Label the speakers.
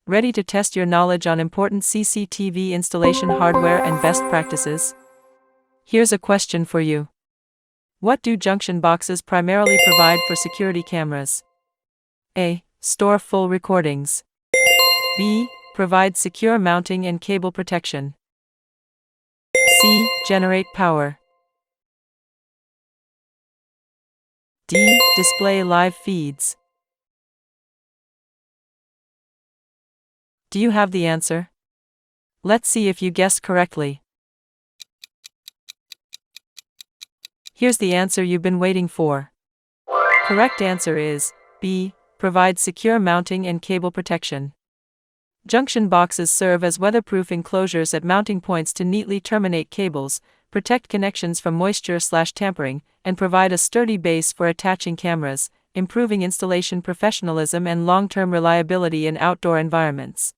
Speaker 1: Ready to test your knowledge on important CCTV installation hardware and best practices? Here's a question for you. What do junction boxes primarily provide for security cameras? A. Store full recordings. B. Provide secure mounting and cable protection. C. Generate power. D. Display live feeds. Do you have the answer? Let's see if you guessed correctly. Here's the answer you've been waiting for. Correct answer is B. Provide secure mounting and cable protection. Junction boxes serve as weatherproof enclosures at mounting points to neatly terminate cables, protect connections from moisture/tampering, and provide a sturdy base for attaching cameras, improving installation professionalism and long-term reliability in outdoor environments.